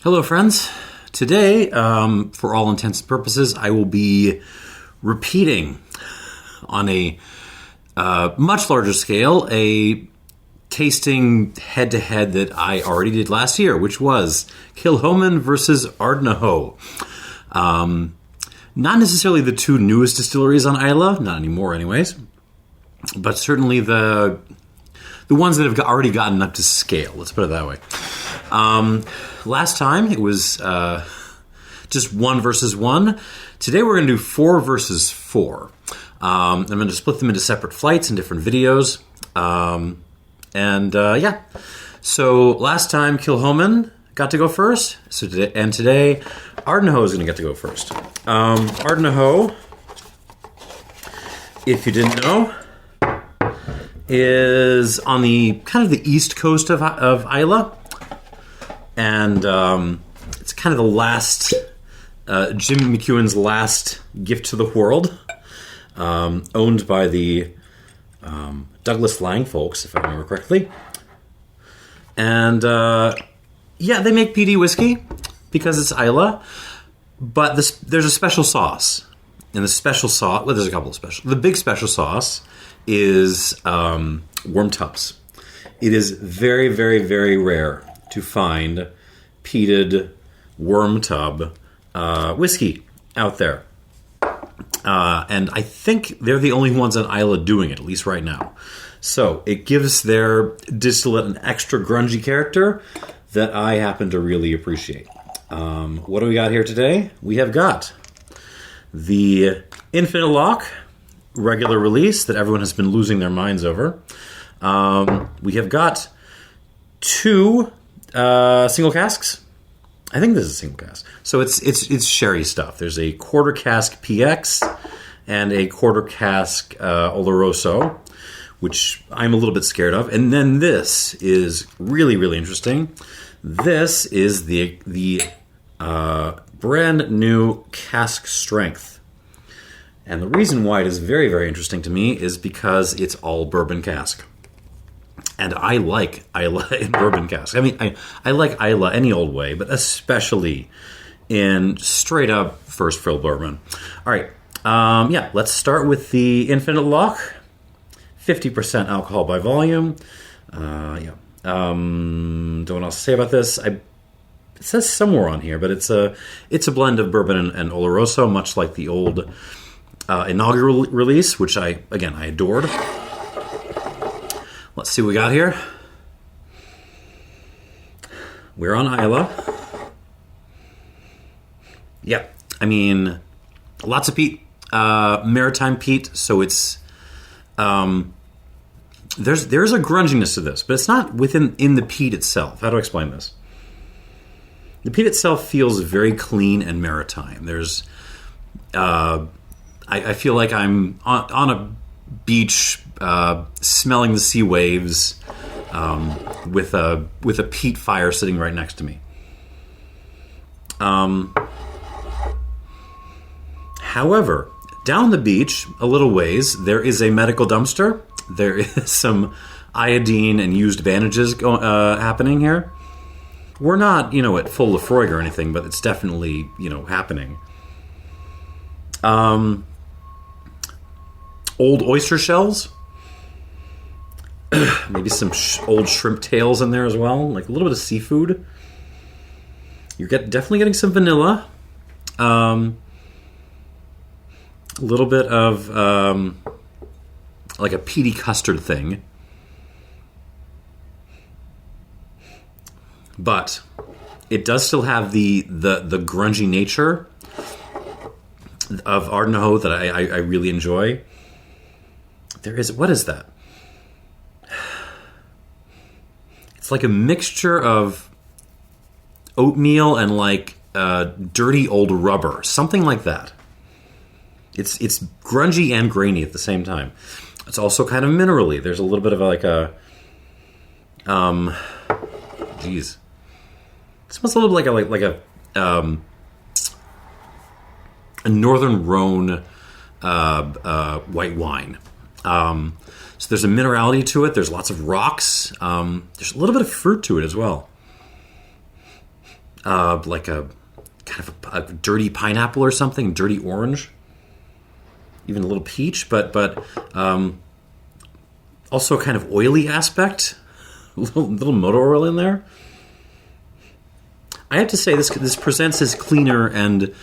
Hello, friends. Today, for all intents and purposes, I will be repeating on a much larger scale a tasting head-to-head that I already did last year, which was Kilchoman versus Ardnahoe. Not necessarily the two newest distilleries on Islay, not anymore anyways, but certainly the ones that have already gotten up to scale, let's put it that way. Last time it was just 1 versus 1. Today we're going to do 4 versus 4. I'm going to split them into separate flights and different videos. So last time Kilchoman got to go first. Today Ardnahoe is going to get to go first. Ardnahoe, if you didn't know, is on the kind of the east coast of Islay. And it's kind of the last, Jim McEwen's last gift to the world, owned by the Douglas Lang folks, if I remember correctly. And they make Peaty whiskey because it's Islay, but there's a special sauce. And the special sauce, well, there's a couple of special. The big special sauce is worm tubs. It is very, very, very rare to find peated worm tub whiskey out there. And I think they're the only ones on Islay doing it, at least right now. So it gives their distillate an extra grungy character that I happen to really appreciate. What do we got here today? We have got the Infinite Loch regular release that everyone has been losing their minds over. We have got 2 single casks. I think this is a single cask. So it's sherry stuff. There's a quarter cask PX and a quarter cask Oloroso, which I'm a little bit scared of. And then this is really, really interesting. This is the brand new Cask Strength. And the reason why it is very, very interesting to me is because it's all bourbon cask. And I like Islay in bourbon cask. I mean, I like Islay any old way, but especially in straight up first fill bourbon. All right, let's start with the Infinite Loch. 50% alcohol by volume. Don't know what else to say about this. It says somewhere on here, but it's a blend of bourbon and Oloroso, much like the old Inaugural Release, which I adored. Let's see what we got here. We're on Islay. Yeah, I mean, lots of peat, maritime peat. So it's there's a grunginess to this, but it's not in the peat itself. How do I explain this? The peat itself feels very clean and maritime. There's, I feel like I'm on a beach, smelling the sea waves, with a peat fire sitting right next to me. However, down the beach a little ways, there is a medical dumpster. There is some iodine and used bandages happening here. We're not, at full Lefroy or anything, but it's definitely, happening. Old oyster shells. Maybe some old shrimp tails in there as well. Like a little bit of seafood. You're definitely getting some vanilla. A little bit of like a peaty custard thing. But it does still have the grungy nature of Ardnahoe that I really enjoy. What is that? It's like a mixture of oatmeal and like dirty old rubber, something like that. It's grungy and grainy at the same time. It's also kind of minerally. There's a little bit of like a it smells a little bit like a Northern Rhone white wine. So there's a minerality to it. There's lots of rocks. There's a little bit of fruit to it as well. like a kind of a dirty pineapple or something, dirty orange, even a little peach, but also a kind of oily aspect, a little motor oil in there. I have to say this presents as cleaner and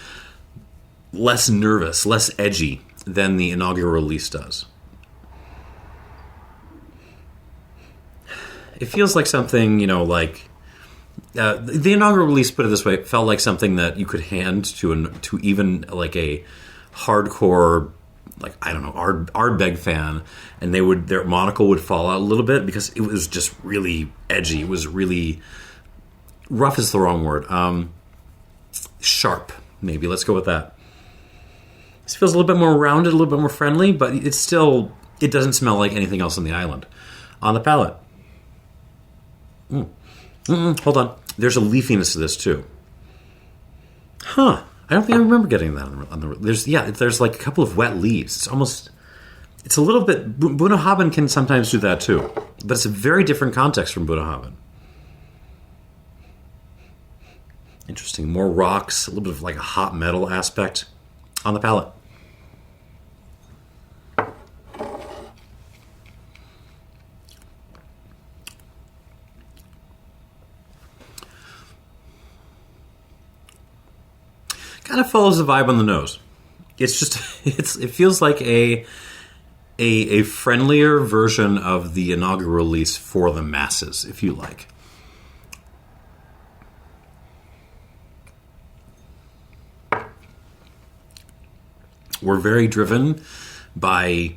less nervous, less edgy than the Inaugural Release does. It feels like something, like the Inaugural Release, put it this way, it felt like something that you could hand to even like a hardcore, like, I don't know, Ardbeg fan, and their monocle would fall out a little bit because it was just really edgy. It was really rough is the wrong word. Sharp, maybe. Let's go with that. This feels a little bit more rounded, a little bit more friendly, but it doesn't smell like anything else on the island. On the palate. Hold on. There's a leafiness to this too. Huh. I don't think I remember getting that on the there's like a couple of wet leaves. It's a little bit, Bunnahabhain can sometimes do that too, but it's a very different context from Bunnahabhain. Interesting. More rocks, a little bit of like a hot metal aspect on the palate. Kind of follows the vibe on the nose. It's just it feels like a friendlier version of the Inaugural Release for the masses, if you like. We're very driven by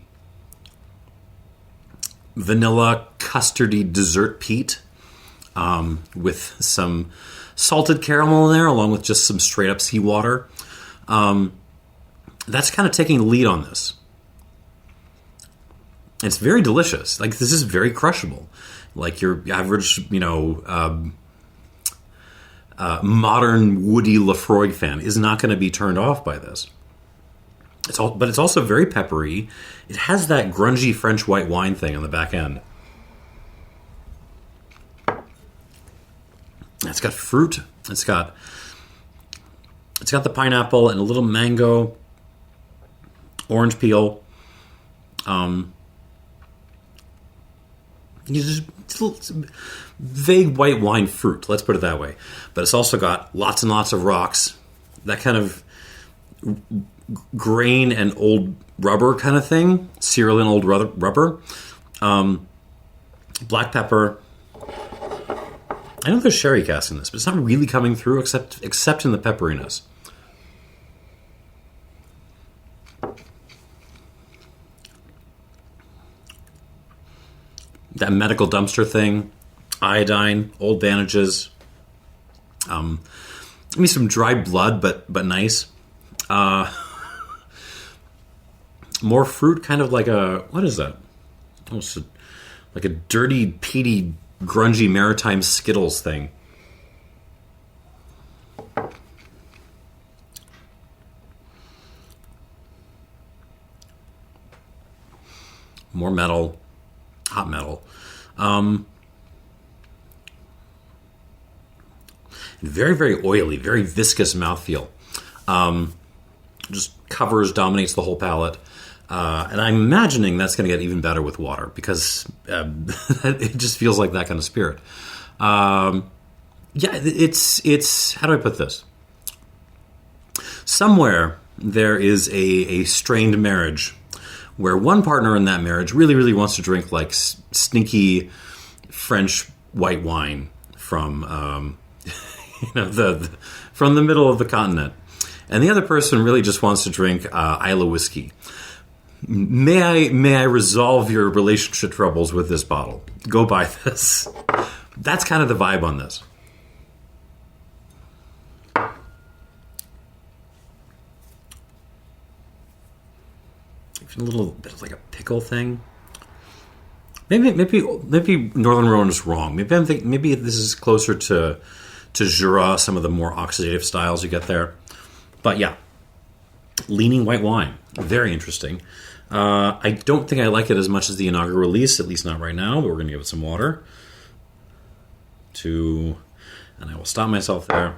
vanilla custardy dessert peat with some salted caramel in there, along with just some straight up seawater. That's kind of taking the lead on this. It's very delicious. Like, this is very crushable. Like your average, modern woody Lafroig fan is not going to be turned off by this. But it's also very peppery. It has that grungy French white wine thing on the back end. It's got fruit. It's got the pineapple and a little mango, orange peel. It's vague white wine fruit. Let's put it that way. But it's also got lots and lots of rocks. That kind of grain and old rubber kind of thing. Cereal and old rubber. Black pepper. I know there's Sherry Cask in this, but it's not really coming through except in the pepperiness. That medical dumpster thing, iodine, old bandages. Maybe some dry blood, but nice. More fruit, kind of like what is that? Almost like a dirty, peaty, grungy maritime Skittles thing. More metal, hot metal. Very, very oily, very viscous mouthfeel. Just dominates the whole palate. And I'm imagining that's going to get even better with water because it just feels like that kind of spirit. It's how do I put this? Somewhere there is a strained marriage where one partner in that marriage really, really wants to drink like stinky French white wine from from the middle of the continent, and the other person really just wants to drink Islay whiskey. May I resolve your relationship troubles with this bottle? Go buy this. That's kind of the vibe on this. A little bit of like a pickle thing. Maybe Northern Rhone is wrong. Maybe this is closer to Jura, some of the more oxidative styles you get there. But yeah, leaning white wine, very interesting. I don't think I like it as much as the Inaugural Release, at least not right now, but we're going to give it some water to And I will stop myself there.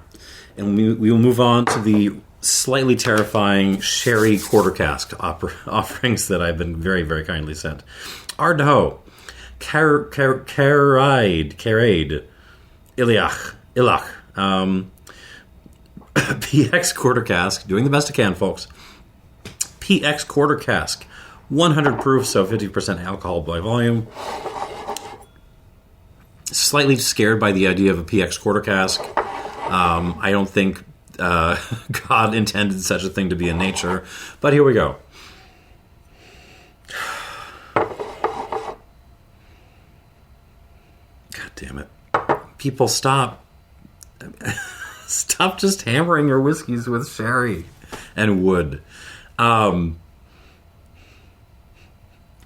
And we will move on to the slightly terrifying Sherry Quarter Cask offerings that I've been very, very kindly sent. Ardnahoe, Càraid Ìleach, PX Quarter Cask, doing the best I can, folks. PX Quarter Cask, 100 proof, so 50% alcohol by volume. Slightly scared by the idea of a PX Quarter Cask. I don't think God intended such a thing to be in nature, but here we go. God damn it. People, stop just hammering your whiskeys with sherry and wood. I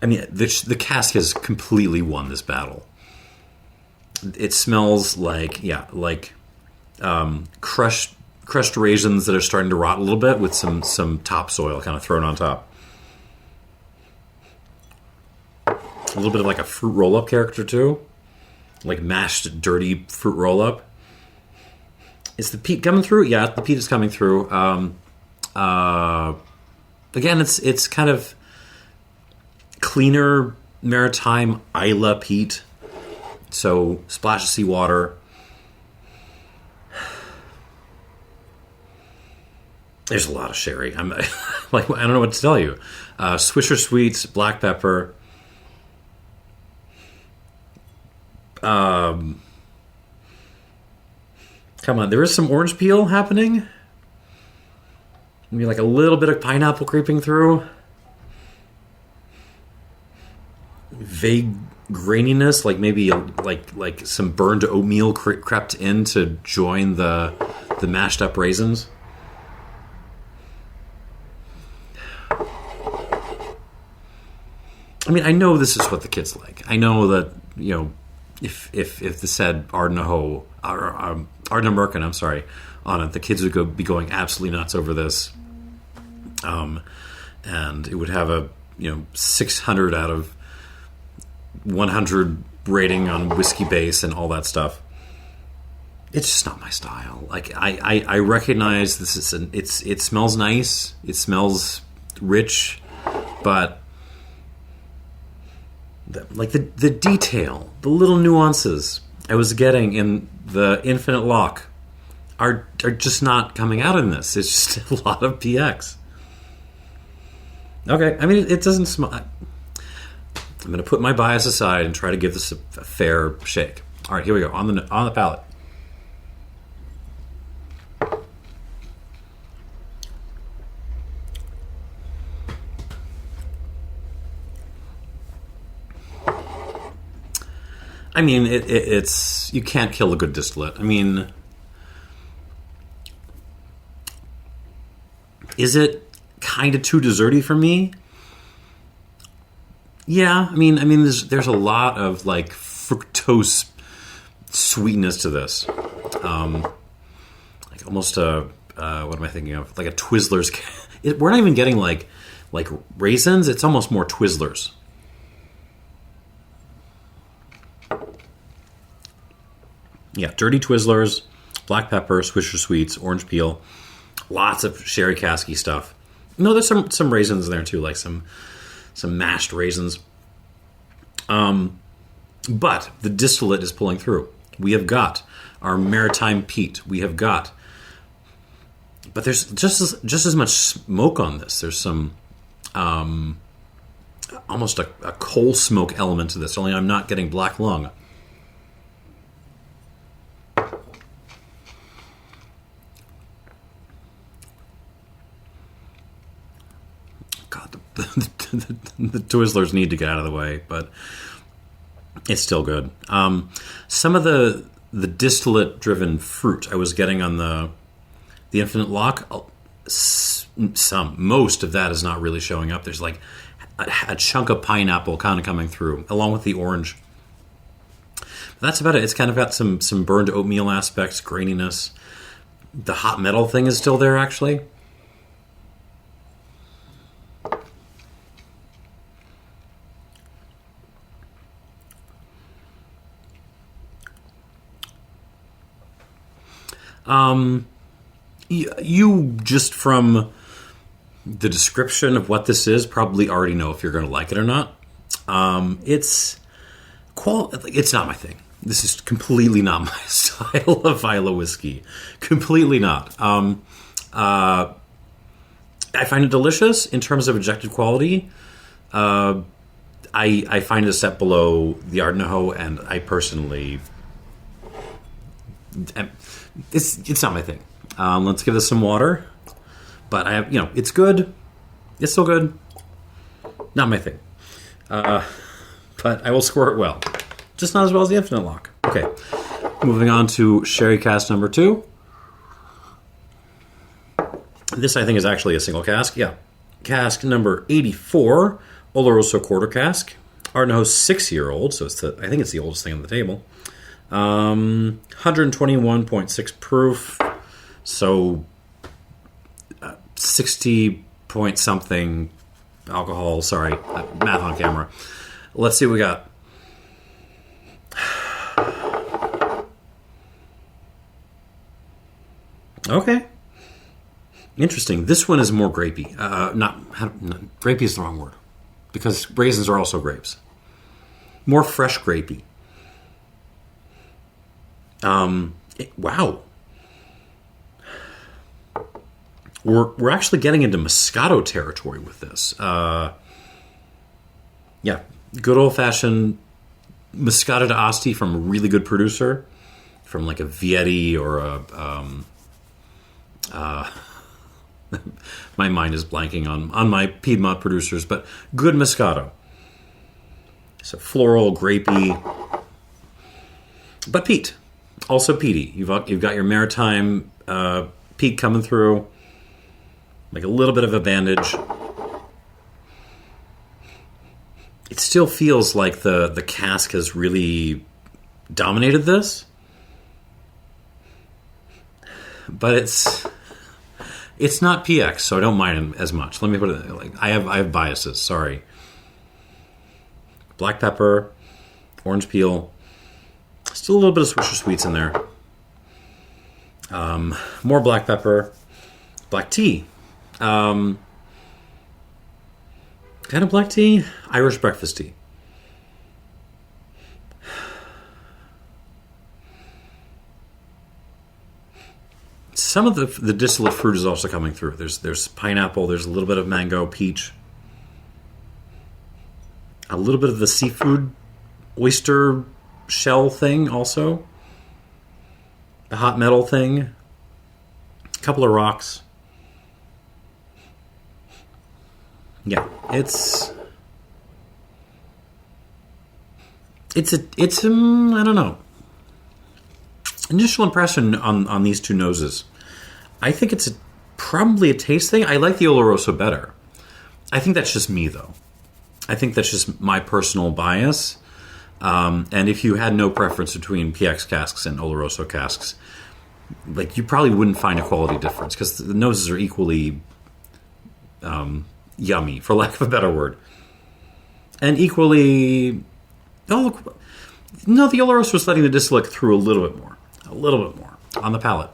mean, the cask has completely won this battle. It smells like crushed raisins that are starting to rot a little bit with some topsoil kind of thrown on top. A little bit of like a fruit roll-up character too. Like mashed, dirty fruit roll-up. Is the peat coming through? Yeah, the peat is coming through. Again, it's kind of cleaner maritime Islay peat. So splash of seawater. There's a lot of sherry. I'm like, I don't know what to tell you. Swisher Sweets, black pepper. Come on, there is some orange peel happening. Maybe like a little bit of pineapple creeping through. Vague graininess, like maybe like some burned oatmeal crept in to join the mashed up raisins. I mean, I know this is what the kids like. I know that, you know, if this said Ardnahoe or Ardnamurchan, I'm sorry, on it, the kids would be going absolutely nuts over this. And it would have a 600 out of 100 rating on whiskey base and all that stuff. It's just not my style. Like I recognize this is it smells nice, it smells rich, but the detail, the little nuances I was getting in the Infinite Loch are just not coming out in this. It's just a lot of PX. Okay, I mean, it doesn't smell. I'm going to put my bias aside and try to give this a fair shake. All right, here we go on the palate. I mean, it's you can't kill a good distillate. I mean, is it kind of too desserty for me? Yeah, I mean, there's a lot of like fructose sweetness to this, like almost a what am I thinking of? Like a Twizzlers. We're not even getting like raisins. It's almost more Twizzlers. Yeah, dirty Twizzlers, black pepper, Swisher Sweets, orange peel, lots of Sherry Casky stuff. No, there's some raisins in there too, like some mashed raisins. But the distillate is pulling through. We have got our maritime peat. We have got, but there's just as much smoke on this. There's some almost a coal smoke element to this. Only I'm not getting black lung. The Twizzlers need to get out of the way, but it's still good. Some of the distillate-driven fruit I was getting on the Infinite Loch, most of that is not really showing up. There's like a chunk of pineapple kind of coming through, along with the orange. But that's about it. It's kind of got some burned oatmeal aspects, graininess. The hot metal thing is still there, actually. You just from the description of what this is probably already know if you're going to like it or not. It's not my thing. This is completely not my style of Islay whiskey. Completely not. I find it delicious in terms of objective quality. I find it a step below the Ardnahoe, and I personally, it's not my thing. Let's give this some water. But it's good. It's still good. Not my thing. But I will score it well. Just not as well as the Infinite Loch. Okay. Moving on to Sherry Cask number 2. This, I think, is actually a single cask. Yeah. Cask number 84, Oloroso Quarter Cask. Ardnahoe 6-year-old, so I think it's the oldest thing on the table. 121.6 proof. So 60 point something alcohol. Sorry, math on camera. Let's see what we got. Okay. Interesting. This one is more grapey. Grapey is the wrong word, because raisins are also grapes. More fresh grapey. Wow. We're actually getting into Moscato territory with this. Yeah, good old-fashioned Moscato d'Asti from a really good producer, from like a Vietti or a... my mind is blanking on my Piedmont producers, but good Moscato. So floral, grapey, but peat. Also peaty. You've got your maritime peat coming through. Like a little bit of a bandage. It still feels like the cask has really dominated this. But it's not PX, so I don't mind it as much. Let me put it like I have biases, sorry. Black pepper, orange peel, still a little bit of Swisher Sweets in there. More black pepper, black tea. Kind of black tea, Irish breakfast tea. Some of the distillate fruit is also coming through. There's pineapple, there's a little bit of mango, peach. A little bit of the seafood oyster shell thing also. The hot metal thing. A couple of rocks. Yeah, it's I don't know. Initial impression on these two noses. I think it's probably a taste thing. I like the Oloroso better. I think that's just me, though. I think that's just my personal bias. And if you had no preference between PX casks and Oloroso casks, like you probably wouldn't find a quality difference because the noses are equally yummy, for lack of a better word. And equally... Oh, no, the Oloroso is letting the distillate through a little bit more. A little bit more on the palate.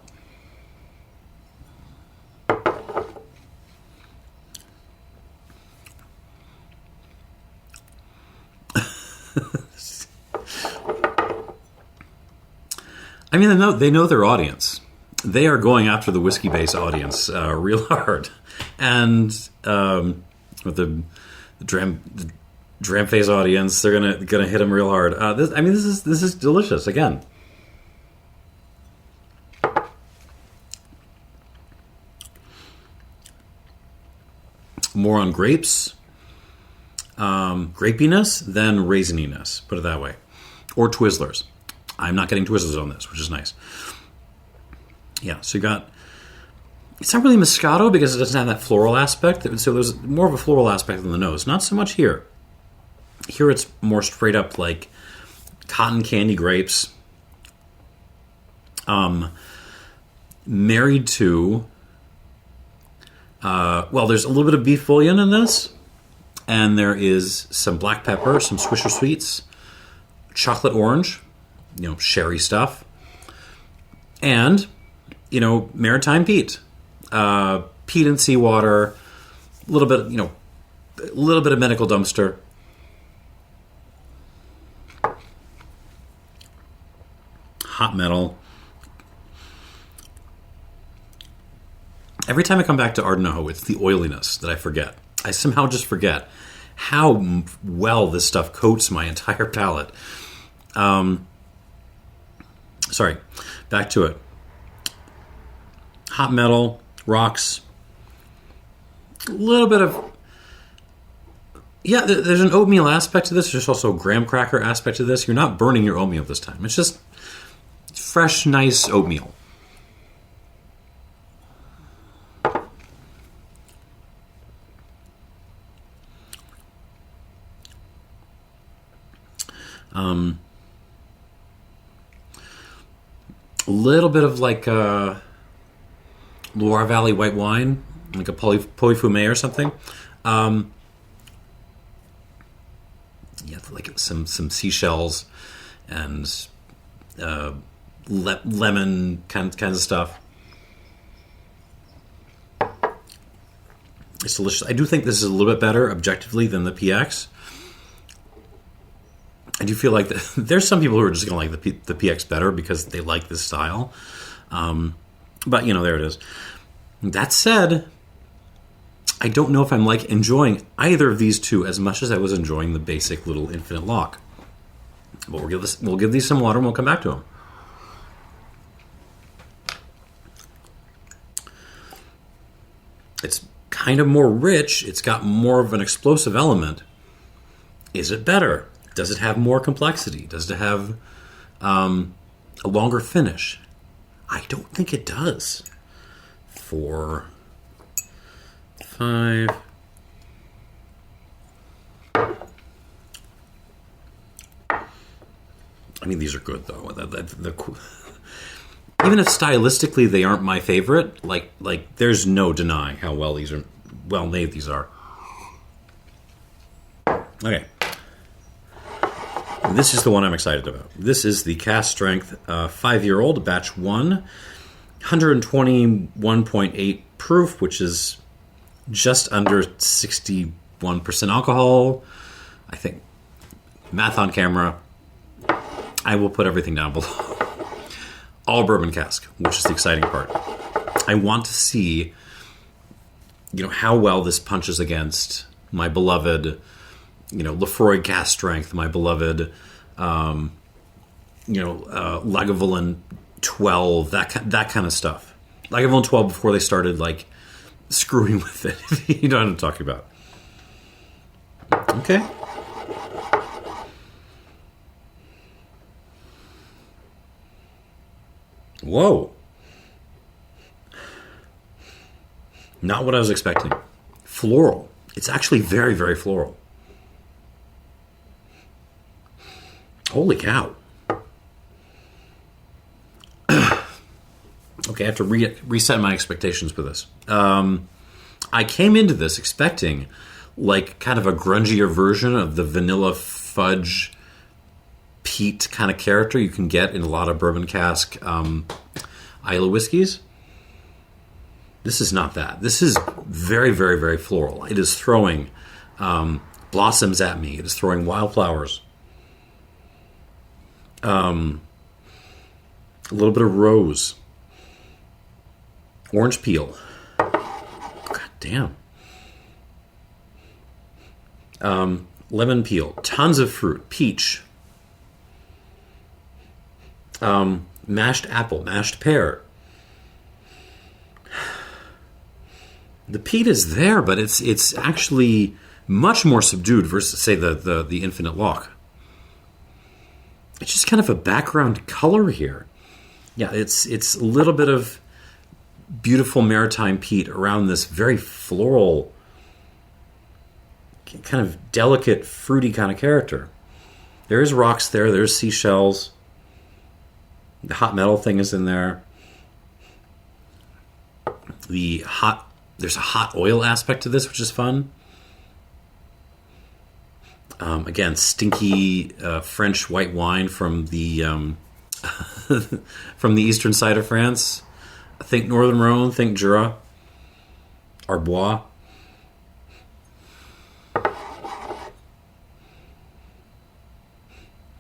I mean, they know their audience. They are going after the whiskey-based audience real hard. And with the Dramface audience, they're gonna hit them real hard. This is delicious. Again, more on grapes, grapiness than raisininess. Put it that way, or Twizzlers. I'm not getting Twizzlers on this, which is nice. Yeah, so you got. It's not really Moscato because it doesn't have that floral aspect. So there's more of a floral aspect in the nose. Not so much here. Here it's more straight up like cotton candy grapes. Married to... there's a little bit of beef bouillon in this. And there is some black pepper, some Swisher Sweets, chocolate orange, sherry stuff. And maritime peat. Peat and seawater, a little bit of medical dumpster. Hot metal. Every time I come back to Ardnahoe, it's the oiliness that I forget. I somehow just forget how well this stuff coats my entire palate. Sorry, back to it. Hot metal, rocks, a little bit of... Yeah, there's an oatmeal aspect to this. There's also a graham cracker aspect to this. You're not burning your oatmeal this time. It's just fresh, nice oatmeal. A little bit of like Loire Valley white wine, like a Polyfumé or something. Like some seashells and lemon kind of stuff. It's delicious. I do think this is a little bit better objectively than the PX. I do feel like there's some people who are just going to like the PX better because they like this style. But, there it is. That said, I don't know if I'm enjoying either of these two as much as I was enjoying the basic little Infinite Loch. But we'll give these some water and we'll come back to them. It's kind of more rich. It's got more of an explosive element. Is it better? Does it have more complexity? Does it have a longer finish? I don't think it does. 4, 5. I mean, these are good though. Even if stylistically they aren't my favorite, like there's no denying how well made these are. Okay. This is the one I'm excited about. This is the Cask Strength 5-year-old, batch 1, 121.8 proof, which is just under 61% alcohol. I think, math on camera. I will put everything down below. All bourbon cask, which is the exciting part. I want to see, how well this punches against my beloved, Lafroy Cask Strength, my beloved, Lagavulin 12, that kind of stuff. Lagavulin 12 before they started screwing with it. You know what I'm talking about. Okay. Whoa. Not what I was expecting. Floral. It's actually very, very floral. Holy cow. Okay, I have to reset my expectations for this. I came into this expecting kind of a grungier version of the vanilla fudge peat kind of character you can get in a lot of bourbon cask Islay whiskeys. This is not that. This is very, very, very floral. It is throwing blossoms at me. It is throwing wildflowers. A little bit of rose. Orange peel. God damn. Lemon peel. Tons of fruit. Peach. Mashed apple. Mashed pear. The peat is there, but it's actually much more subdued versus, say, the Infinite Loch. It's just kind of a background color here. Yeah, it's a little bit of beautiful maritime peat around this very floral, kind of delicate, fruity kind of character. There is rocks there. There's seashells. The hot metal thing is in there. There's a hot oil aspect to this, which is fun. Again, stinky French white wine from the from the eastern side of France. Think Northern Rhone, think Jura, Arbois.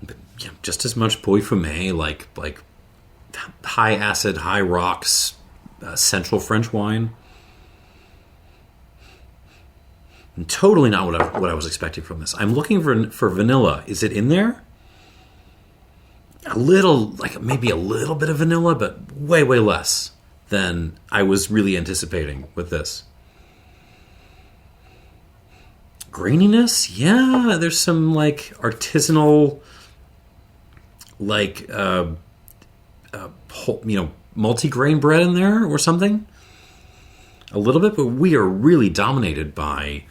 But yeah, just as much Bois Fumé, like high acid, high rocks, central French wine. And totally not what I was expecting from this. I'm looking for vanilla. Is it in there? A little, like maybe a little bit of vanilla, but way, way less than I was really anticipating with this. Graininess? Yeah, there's some like artisanal, like, multi-grain bread in there or something. A little bit, but we are really dominated by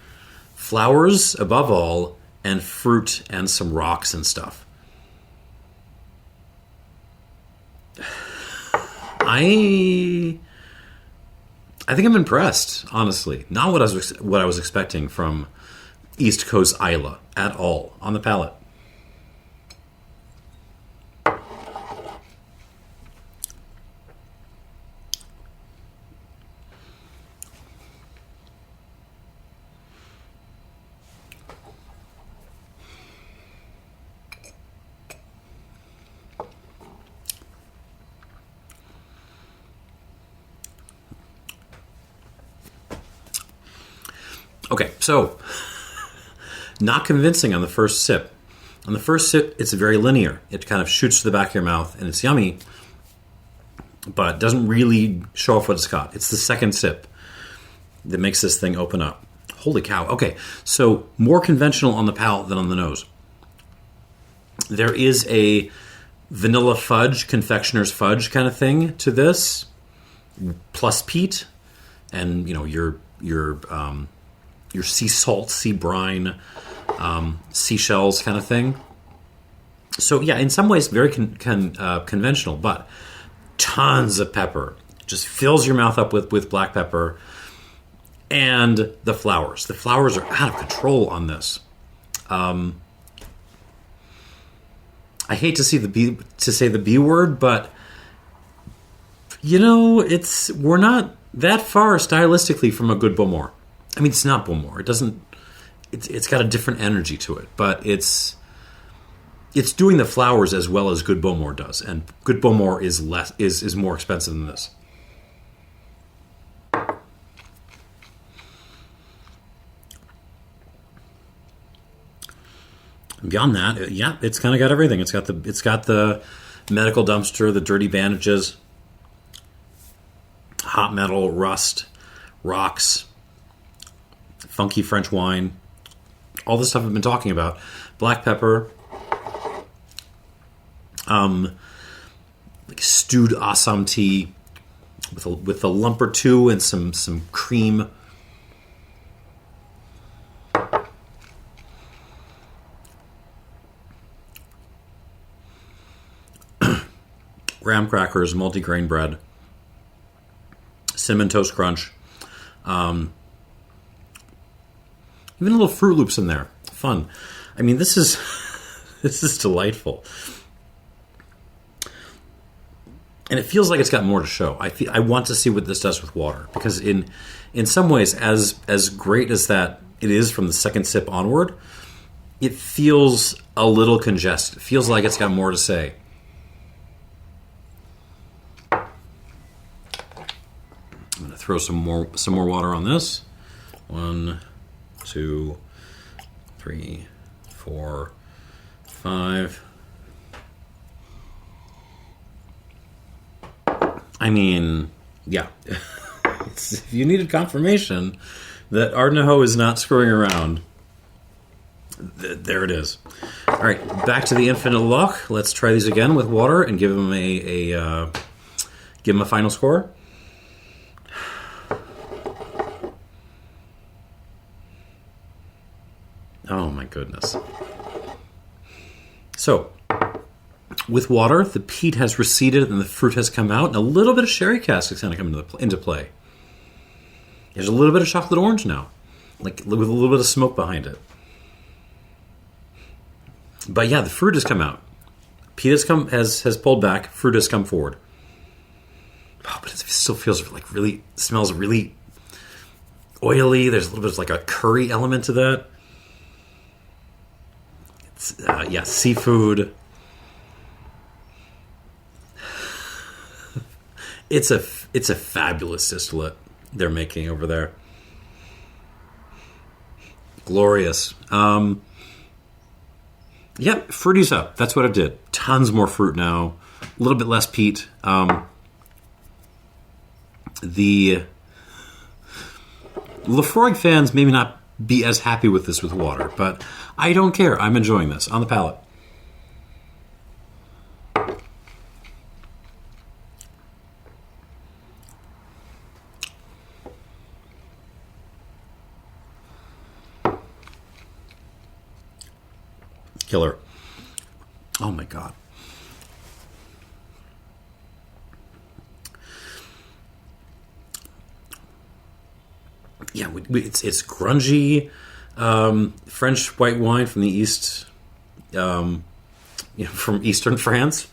flowers above all, and fruit and some rocks and stuff. I think I'm impressed, honestly. Not what I was expecting from East Coast Islay at all on the palate. Okay, so not convincing on the first sip. On the first sip, it's very linear. It kind of shoots to the back of your mouth, and it's yummy, but doesn't really show off what it's got. It's the second sip that makes this thing open up. Holy cow. Okay, so more conventional on the palate than on the nose. There is a vanilla fudge, confectioner's fudge kind of thing to this, plus peat, and your sea salt, sea brine, seashells kind of thing. So yeah, in some ways very conventional, but tons of pepper. Just fills your mouth up with black pepper. And the flowers. The flowers are out of control on this. I hate to say the B word, but we're not that far stylistically from a good Bowmore. I mean, it's not Bowmore. It doesn't. It's got a different energy to it, but it's doing the flowers as well as good Bowmore does, and good Bowmore is more expensive than this. Beyond that, yeah, it's kind of got everything. It's got the medical dumpster, the dirty bandages, hot metal, rust, rocks, funky French wine, all the stuff I've been talking about. Black pepper, like stewed Assam tea with a lump or two and some cream. Graham crackers, multi-grain bread, cinnamon toast crunch, even a little Fruit Loops in there. Fun. I mean, this is delightful, and it feels like it's got more to show. I want to see what this does with water, because in some ways, as great as that it is from the second sip onward, it feels a little congested. It feels like it's got more to say. I'm going to throw some more water on this. 1, 2, 3, 4, 5. I mean, yeah. If you needed confirmation that Ardnahoe is not screwing around, there it is. All right, back to the Infinite Loch. Let's try these again with water and give them a final score. Oh my goodness. So, with water, the peat has receded and the fruit has come out, and a little bit of Sherry Cask is going to come into play. There's a little bit of chocolate orange now, like with a little bit of smoke behind it. But yeah, the fruit has come out. Peat has pulled back, fruit has come forward. Oh, but it still feels like really, smells really oily. There's a little bit of like a curry element to that. It's, yeah, seafood. It's a fabulous distillate they're making over there. Glorious. Yep, fruity's up. That's what it did. Tons more fruit now. A little bit less peat. The Laphroaig fans maybe not be as happy with this with water, but I don't care. I'm enjoying this on the palate. Killer. Oh my god. Yeah, it's grungy French white wine from the east, from eastern France.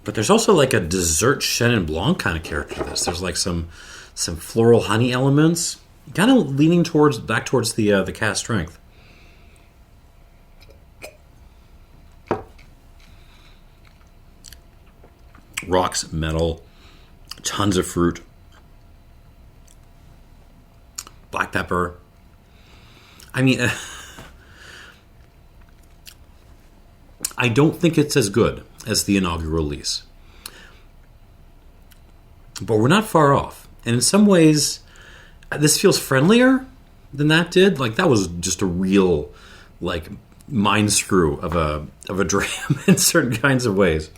But there's also like a dessert Chenin Blanc kind of character to this. There's like some floral honey elements, kind of leaning back towards the Cask Strength. Rocks, metal, tons of fruit. Black pepper. I mean, I don't think it's as good as the Inaugural Release. But we're not far off. And in some ways, this feels friendlier than that did. Like, that was just a real, like, mind screw of a dram in certain kinds of ways.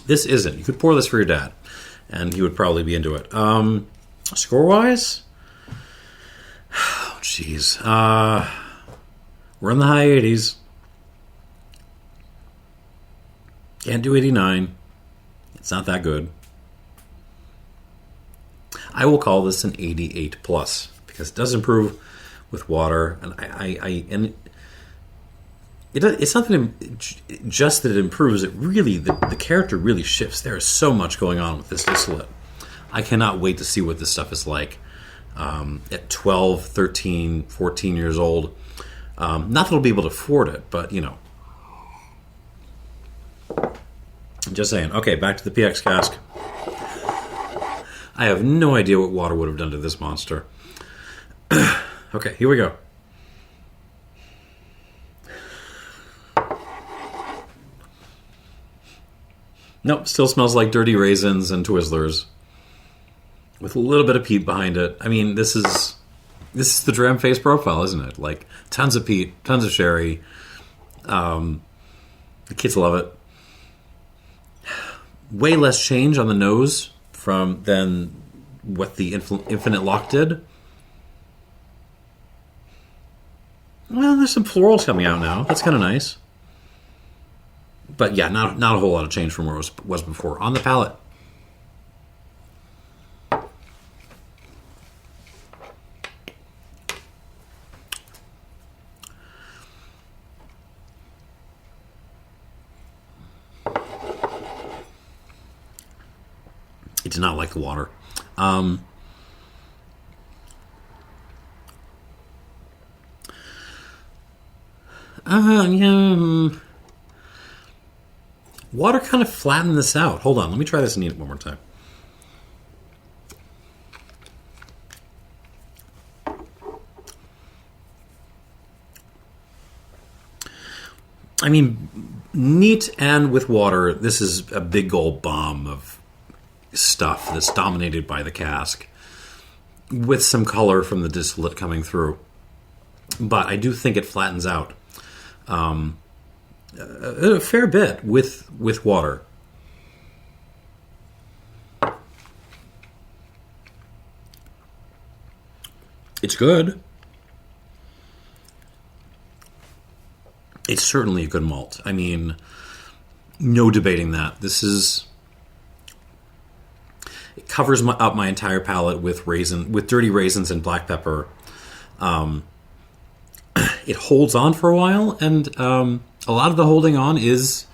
This isn't. You could pour this for your dad, and he would probably be into it. Score-wise? Oh, jeez. We're in the high 80s. Can't do 89. It's not that good. I will call this an 88 plus, because it does improve with water, and it's not just that it improves. It really, the character really shifts. There is so much going on with this distillate. I cannot wait to see what this stuff is like at 12, 13, 14 years old. Not that I'll be able to afford it, but, you know. I'm just saying. Okay, back to the PX cask. I have no idea what water would have done to this monster. Okay, here we go. Nope, still smells like dirty raisins and Twizzlers with a little bit of peat behind it. I mean, this is the Dramface profile, isn't it? Like, tons of peat, tons of sherry. The kids love it. Way less change on the nose than what the Infinite Loch did. Well, there's some florals coming out now. That's kind of nice. But yeah, not a whole lot of change from where it was before. On the palate. It did not like the water. Water kind of flattened this out. Hold on, let me try this and eat it one more time. I mean, neat and with water, this is a big old bomb of stuff that's dominated by the cask, with some color from the distillate coming through. But I do think it flattens out a fair bit with water. It's good. It's certainly a good malt. I mean, no debating that. It covers up my entire palate with dirty raisins and black pepper. It holds on for a while, and A lot of the holding on is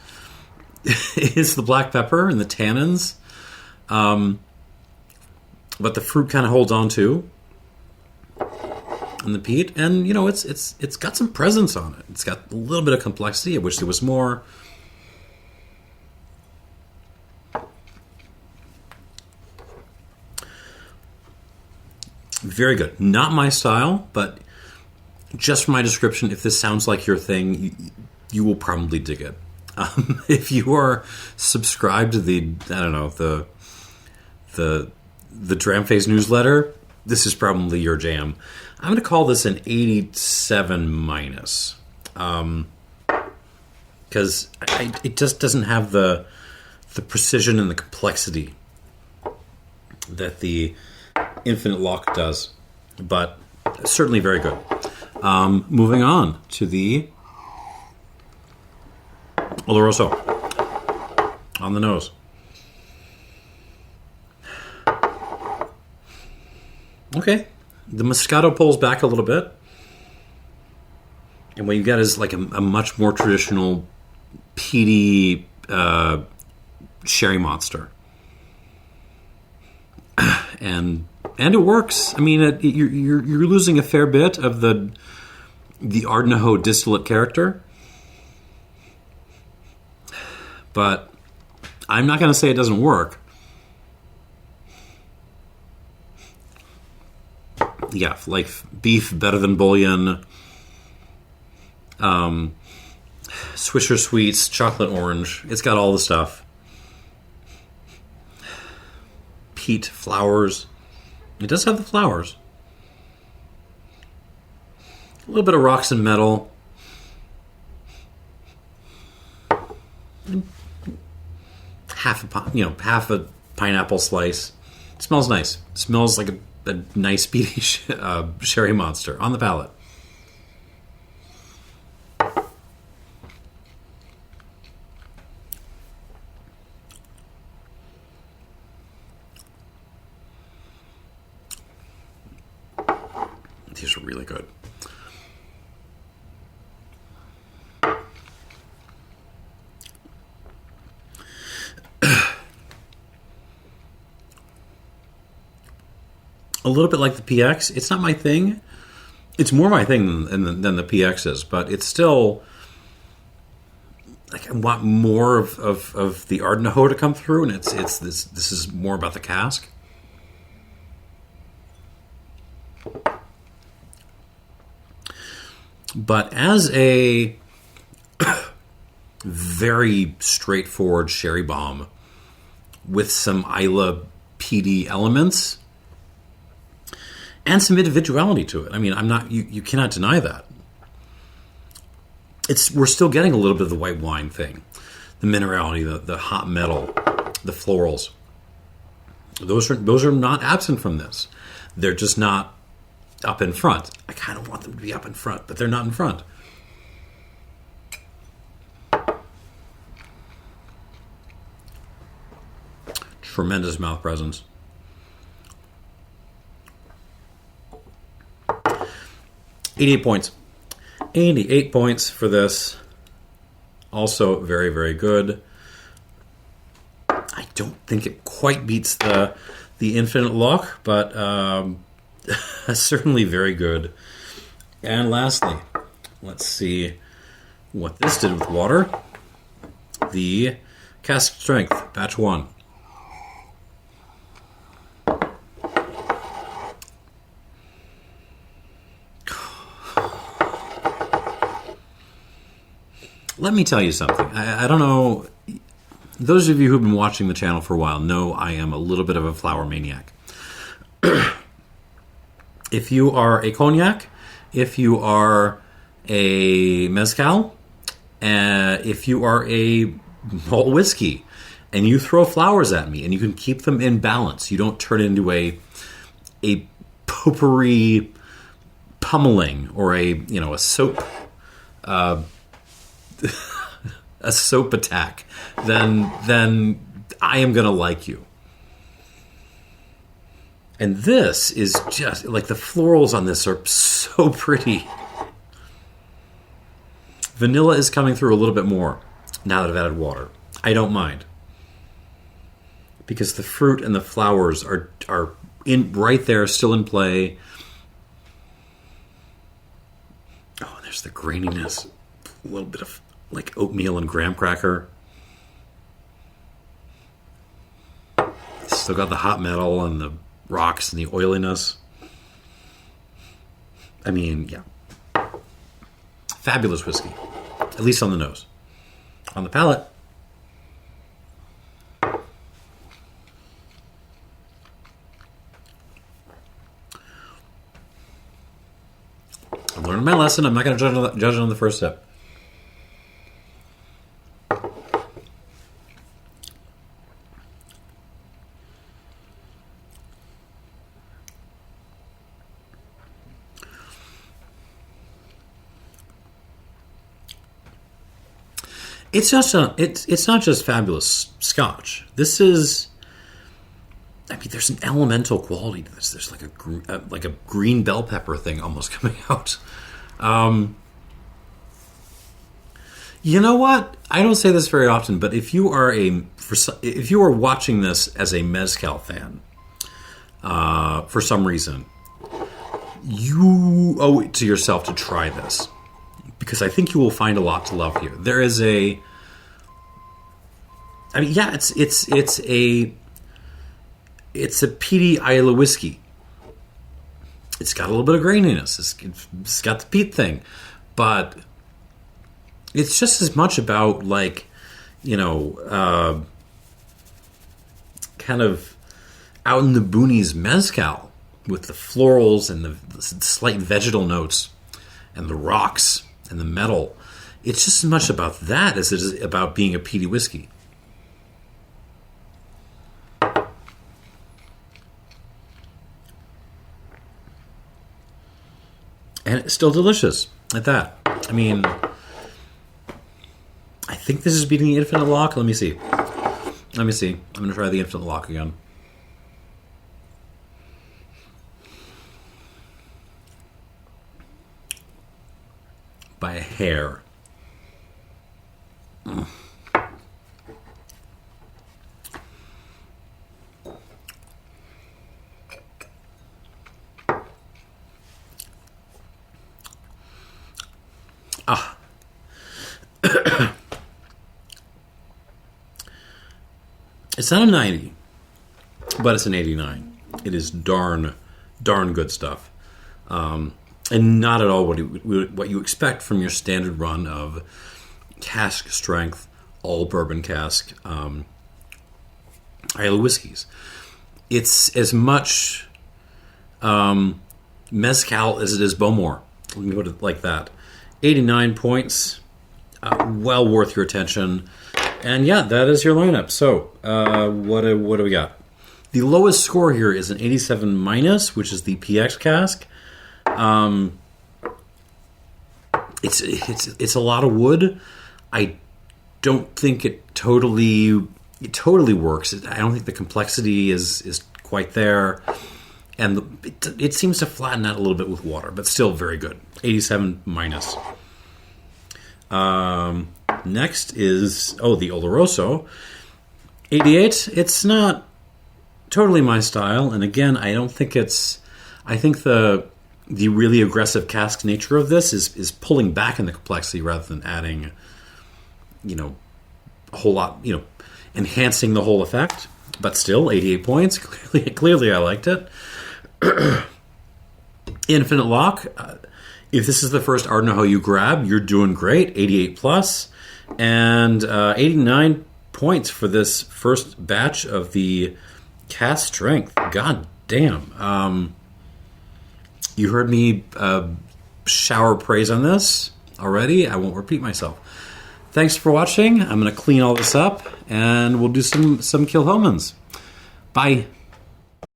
is the black pepper and the tannins, but the fruit kind of holds on too, and the peat, and it's got some presence on it. It's got a little bit of complexity. I wish there was more. Very good. Not my style, but just from my description, if this sounds like your thing, you will probably dig it. If you are subscribed to the Dramface newsletter, this is probably your jam. I'm going to call this an 87 minus, because it just doesn't have the precision and the complexity that the Infinite Loch does, but certainly very good. Moving on to the Oloroso on the nose. Okay, the Moscato pulls back a little bit, and what you get is like a much more traditional peaty sherry monster, and it works. I mean, you're losing a fair bit of the Ardnahoe distillate character, but I'm not going to say it doesn't work. Yeah, like beef better than bouillon, Swisher Sweets, chocolate orange. It's got all the stuff. Peat, flowers. It does have the flowers. A little bit of rocks and metal. Half a pineapple slice. It smells nice. It smells like a nice peaty sherry monster on the palate. These are really good. A little bit like the PX. It's not my thing. It's more my thing than the PX is, but it's still like I want more of the Ardnahoe to come through, and it's this is more about the cask. But as a very straightforward sherry bomb with some Islay peaty elements and some individuality to it. I mean, you cannot deny that. We're still getting a little bit of the white wine thing, the minerality, the hot metal, the florals. Those are not absent from this. They're just not up in front. I kind of want them to be up in front, but they're not in front. Tremendous mouth presence. 88 points. 88 points for this. Also very, very good. I don't think it quite beats the Infinite Loch, but certainly very good. And lastly, let's see what this did with water. The Cask Strength, batch 1. Let me tell you something. I don't know. Those of you who've been watching the channel for a while know I am a little bit of a flower maniac. If you are a cognac, if you are a mezcal, if you are a malt whiskey, and you throw flowers at me, and you can keep them in balance, you don't turn into a potpourri pummeling or a soap. A soap attack, then I am going to like you. And this is just like the florals on this are so pretty. Vanilla is coming through a little bit more now that I've added water. I don't mind. Because the fruit and the flowers are in right there, still in play. Oh, there's the graininess. A little bit of like oatmeal and graham cracker. Still got the hot metal and the rocks and the oiliness. I mean, yeah. Fabulous whiskey. At least on the nose. On the palate. I'm learning my lesson. I'm not going to judge it on the first sip. It's not just fabulous Scotch. This is, I mean, there's an elemental quality to this. There's like a green bell pepper thing almost coming out. You know what? I don't say this very often, but if you are watching this as a mezcal fan, for some reason, you owe it to yourself to try this. Because I think you will find a lot to love here. There is a, I mean, yeah, it's a Peaty Islay whiskey. It's got a little bit of graininess. It's got the peat thing, but it's just as much about like, you know, kind of out in the boonies mezcal with the florals and the slight vegetal notes and the rocks and the metal. It's just as much about that as it is about being a peaty whiskey. And it's still delicious at that. I mean, I think this is beating the Infinite Loch. Let me see. I'm going to try the Infinite Loch again. By a hair. It's not a 90, but it's an 89. It is darn good stuff. And not at all what you expect from your standard run of Cask Strength, all-bourbon cask Islay whiskeys. It's as much mezcal as it is Bowmore. Let me put it like that. 89 points, well worth your attention. And yeah, that is your lineup. So, what do we got? The lowest score here is an 87 minus, which is the PX cask. It's a lot of wood. I don't think it totally works. I don't think the complexity is quite there, and it seems to flatten out a little bit with water, but still very good. 87 minus. Next is the Oloroso 88. It's not totally my style, and again, I don't think it's. I think the really aggressive cask nature of this is pulling back in the complexity rather than adding, a whole lot, enhancing the whole effect. But still, 88 points. Clearly, I liked it. Infinite Loch. If this is the first Ardnahoe you grab, you're doing great. 88 plus. And 89 points for this first batch of the Cask Strength. God damn. You heard me shower praise on this already. I won't repeat myself. Thanks for watching. I'm going to clean all this up, and we'll do some Kilchomans. Bye.